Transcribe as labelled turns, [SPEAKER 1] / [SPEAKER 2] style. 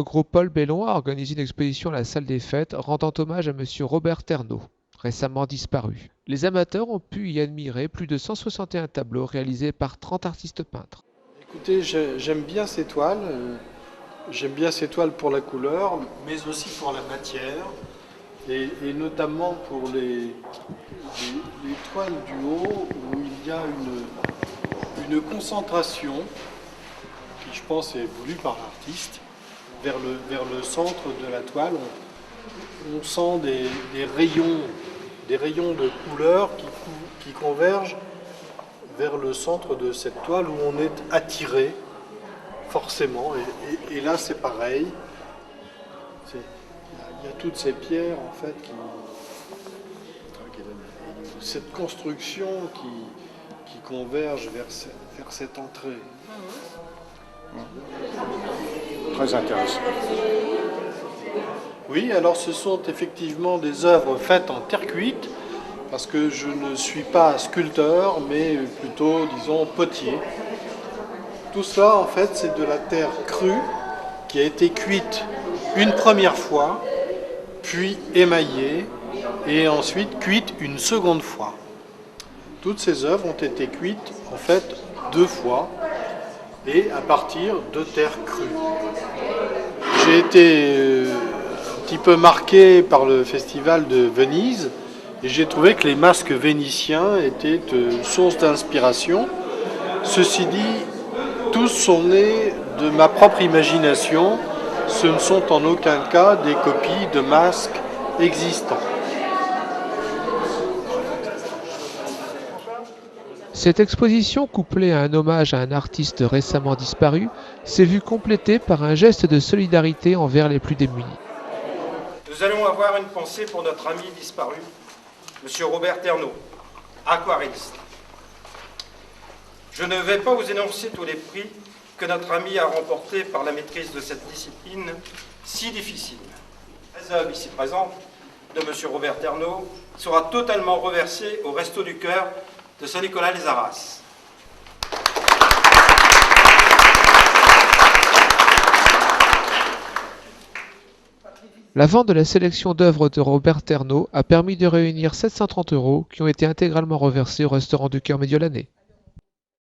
[SPEAKER 1] groupe Paul Bellon a organisé une exposition à la salle des fêtes rendant hommage à monsieur Robert Ternot, récemment disparu. Les amateurs ont pu y admirer plus de 161 tableaux réalisés par 30 artistes peintres.
[SPEAKER 2] Écoutez, j'aime bien ces toiles. J'aime bien ces toiles pour la couleur, mais aussi pour la matière, et notamment pour les toiles du haut où il y a une concentration qui, je pense, est voulue par l'artiste. Vers le centre de la toile, on sent des rayons de couleur qui convergent vers le centre de cette toile où on est attiré forcément. Et là, c'est pareil. Il y a toutes ces pierres, en fait, cette construction qui converge vers cette entrée.
[SPEAKER 3] Très intéressant.
[SPEAKER 2] Oui, alors ce sont effectivement des œuvres faites en terre cuite, parce que je ne suis pas sculpteur, mais plutôt, disons, potier. Tout cela, en fait, c'est de la terre crue qui a été cuite une première fois, puis émaillée, et ensuite cuite une seconde fois. Toutes ces œuvres ont été cuites, en fait, 2 fois, et à partir de terre crue. J'ai été un petit peu marqué par le festival de Venise, et j'ai trouvé que les masques vénitiens étaient source d'inspiration. Ceci dit, tous sont nés de ma propre imagination. Ce ne sont en aucun cas des copies de masques existants.
[SPEAKER 1] Cette exposition, couplée à un hommage à un artiste récemment disparu, s'est vue complétée par un geste de solidarité envers les plus démunis.
[SPEAKER 4] Nous allons avoir une pensée pour notre ami disparu, M. Robert Ternot, aquarelliste. Je ne vais pas vous énoncer tous les prix que notre ami a remportés par la maîtrise de cette discipline si difficile. Les œuvres ici présentes de M. Robert Ternot sera totalement reversée au Resto du Cœur de Saint-Nicolas-les-Arras.
[SPEAKER 1] La vente de la sélection d'œuvres de Robert Ternot a permis de réunir 730 € qui ont été intégralement reversés au Restaurant du Cœur Médiolannais.